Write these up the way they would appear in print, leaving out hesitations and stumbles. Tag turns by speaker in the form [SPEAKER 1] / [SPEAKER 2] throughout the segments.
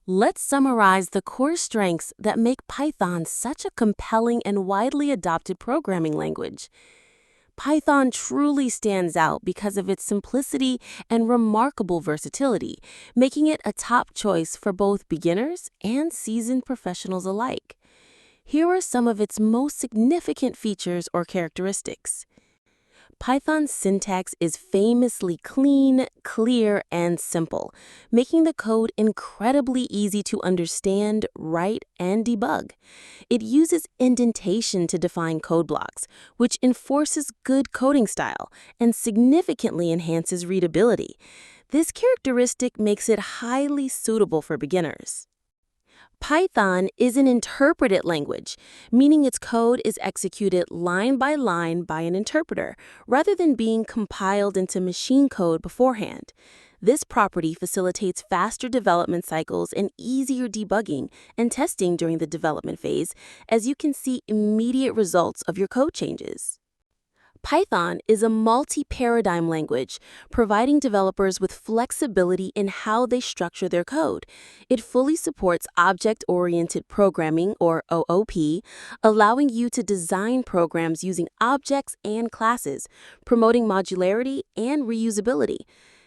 [SPEAKER 1] Let's summarize the core strengths that make Python such a compelling and widely adopted programming language. Python truly stands out because of its simplicity and remarkable versatility, making it a top choice for both beginners and seasoned professionals alike. Here are some of its most significant features or characteristics. Python's syntax is famously clean, clear, and simple, making the code incredibly easy to understand, write, and debug. It uses indentation to define code blocks, which enforces good coding style and significantly enhances readability. This characteristic makes it highly suitable for beginners. Python is an interpreted language, meaning its code is executed line by an interpreter, rather than being compiled into machine code beforehand. This property facilitates faster development cycles and easier debugging and testing during the development phase, as you can see immediate results of your code changes. Python is a multi-paradigm language, providing developers with flexibility in how they structure their code. It fully supports object-oriented programming, or OOP, allowing you to design programs using objects and classes, promoting modularity and reusability.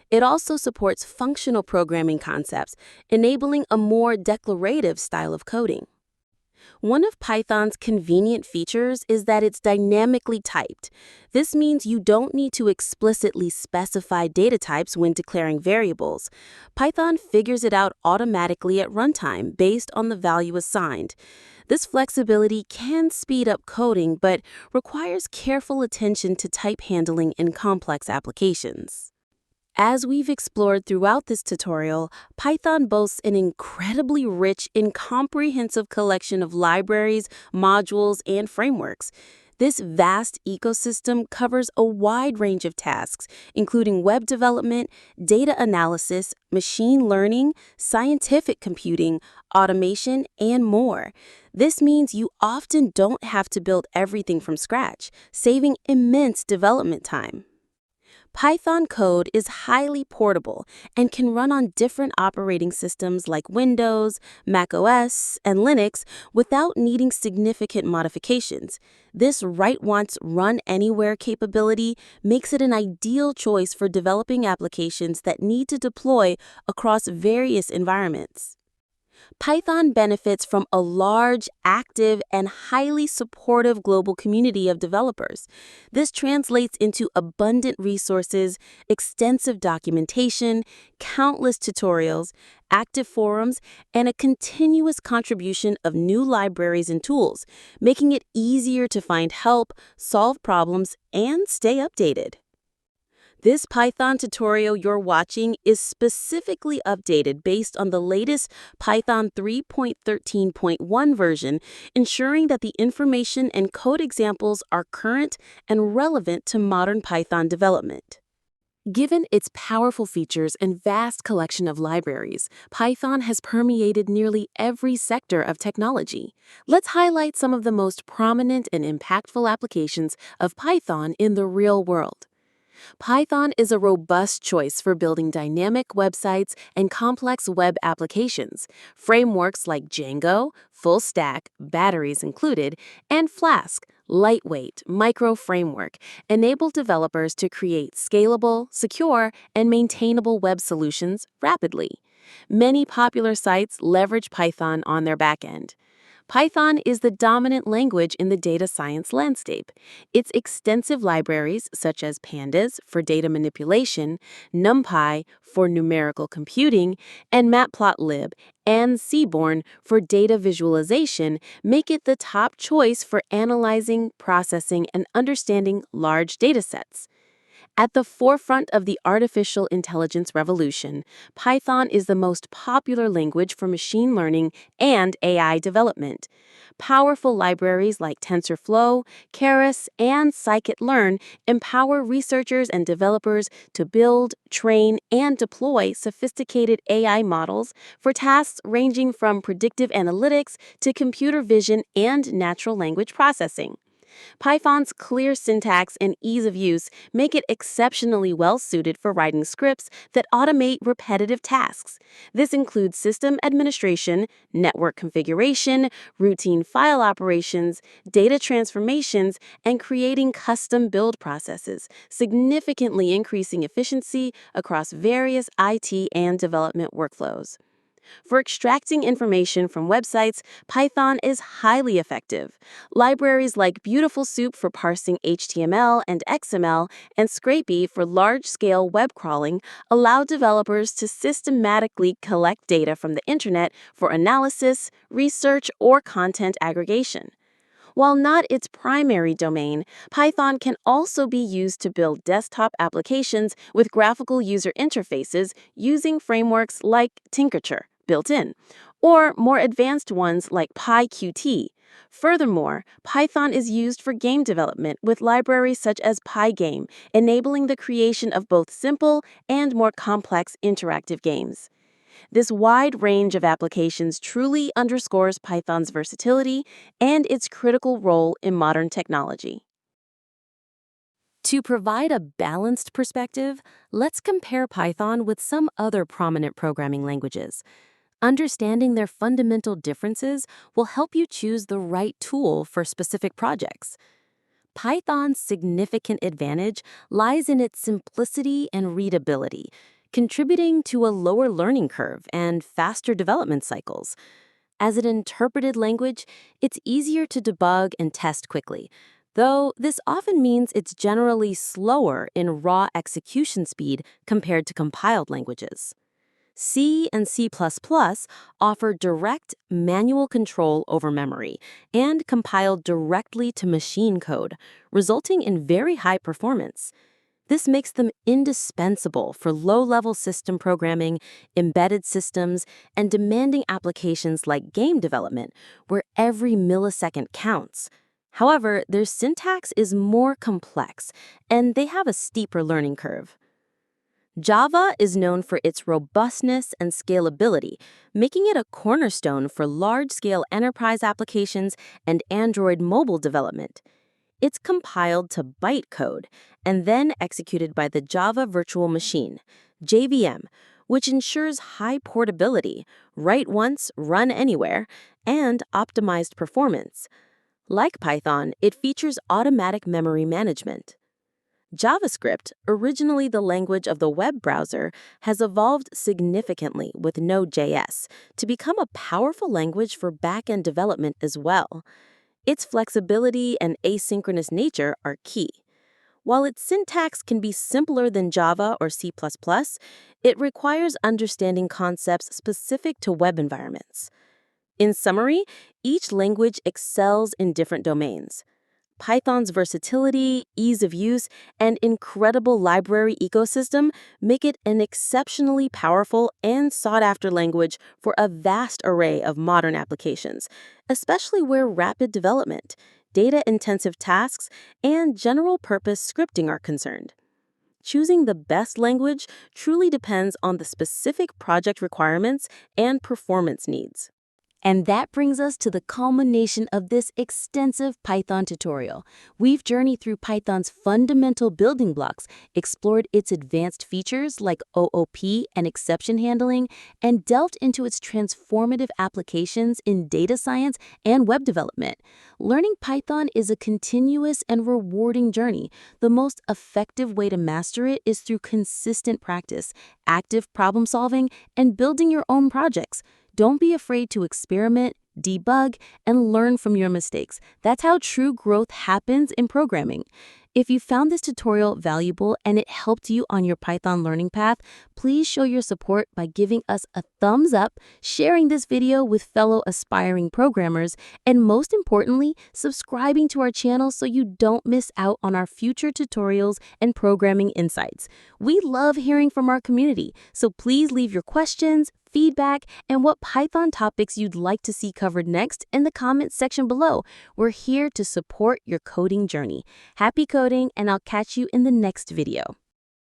[SPEAKER 1] It also supports functional programming concepts, enabling a more declarative style of coding. One of Python's convenient features is that it's dynamically typed. This means you don't need to explicitly specify data types when declaring variables. Python figures it out automatically at runtime based on the value assigned. This flexibility can speed up coding, but requires careful attention to type handling in complex applications. As we've explored throughout this tutorial, Python boasts an incredibly rich and comprehensive collection of libraries, modules, and frameworks. This vast ecosystem covers a wide range of tasks, including web development, data analysis, machine learning, scientific computing, automation, and more. This means you often don't have to build everything from scratch, saving immense development time. Python code is highly portable and can run on different operating systems like Windows, macOS, and Linux without needing significant modifications. This write once, run anywhere capability makes it an ideal choice for developing applications that need to deploy across various environments. Python benefits from a large, active, and highly supportive global community of developers. This translates into abundant resources, extensive documentation, countless tutorials, active forums, and a continuous contribution of new libraries and tools, making it easier to find help, solve problems, and stay updated. This Python tutorial you're watching is specifically updated based on the latest Python 3.13.1 version, ensuring that the information and code examples are current and relevant to modern Python development. Given its powerful features and vast collection of libraries, Python has permeated nearly every sector of technology. Let's highlight some of the most prominent and impactful applications of Python in the real world. Python is a robust choice for building dynamic websites and complex web applications. Frameworks like Django, Full Stack, batteries included, and Flask, lightweight, micro framework, enable developers to create scalable, secure, and maintainable web solutions rapidly. Many popular sites leverage Python on their backend. Python is the dominant language in the data science landscape. Its extensive libraries, such as Pandas for data manipulation, NumPy for numerical computing, and Matplotlib and Seaborn for data visualization, make it the top choice for analyzing, processing, and understanding large datasets. At the forefront of the artificial intelligence revolution, Python is the most popular language for machine learning and AI development. Powerful libraries like TensorFlow, Keras, and scikit-learn empower researchers and developers to build, train, and deploy sophisticated AI models for tasks ranging from predictive analytics to computer vision and natural language processing. Python's clear syntax and ease of use make it exceptionally well suited for writing scripts that automate repetitive tasks. This includes system administration, network configuration, routine file operations, data transformations, and creating custom build processes, significantly increasing efficiency across various IT and development workflows. For extracting information from websites, Python is highly effective. Libraries like Beautiful Soup for parsing HTML and XML and Scrapey for large-scale web crawling allow developers to systematically collect data from the internet for analysis, research, or content aggregation. While not its primary domain, Python can also be used to build desktop applications with graphical user interfaces using frameworks like Tinkerture, built in, or more advanced ones like PyQt. Furthermore, Python is used for game development with libraries such as Pygame, enabling the creation of both simple and more complex interactive games. This wide range of applications truly underscores Python's versatility and its critical role in modern technology. To provide a balanced perspective, let's compare Python with some other prominent programming languages. Understanding their fundamental differences will help you choose the right tool for specific projects. Python's significant advantage lies in its simplicity and readability, contributing to a lower learning curve and faster development cycles. As an interpreted language, it's easier to debug and test quickly, though this often means it's generally slower in raw execution speed compared to compiled languages. C and C++ offer direct manual control over memory and compile directly to machine code, resulting in very high performance. This makes them indispensable for low-level system programming, embedded systems, and demanding applications like game development, where every millisecond counts. However, their syntax is more complex, and they have a steeper learning curve. Java is known for its robustness and scalability, making it a cornerstone for large-scale enterprise applications and Android mobile development. It's compiled to bytecode and then executed by the Java Virtual Machine, JVM, which ensures high portability, write once, run anywhere, and optimized performance. Like Python, it features automatic memory management. JavaScript, originally the language of the web browser, has evolved significantly with Node.js to become a powerful language for back-end development as well. Its flexibility and asynchronous nature are key. While its syntax can be simpler than Java or C++, it requires understanding concepts specific to web environments. In summary, each language excels in different domains. Python's versatility, ease of use, and incredible library ecosystem make it an exceptionally powerful and sought-after language for a vast array of modern applications, especially where rapid development, data-intensive tasks, and general-purpose scripting are concerned. Choosing the best language truly depends on the specific project requirements and performance needs. And that brings us to the culmination of this extensive Python tutorial. We've journeyed through Python's fundamental building blocks, explored its advanced features like OOP and exception handling, and delved into its transformative applications in data science and web development. Learning Python is a continuous and rewarding journey. The most effective way to master it is through consistent practice, active problem solving, and building your own projects. Don't be afraid to experiment, debug, and learn from your mistakes. That's how true growth happens in programming. If you found this tutorial valuable and it helped you on your Python learning path, please show your support by giving us a thumbs up, sharing this video with fellow aspiring programmers, and most importantly, subscribing to our channel so you don't miss out on our future tutorials and programming insights. We love hearing from our community, so please leave your questions, feedback, and what Python topics you'd like to see covered next in the comments section below. We're here to support your coding journey. Happy coding, and I'll catch you in the next video.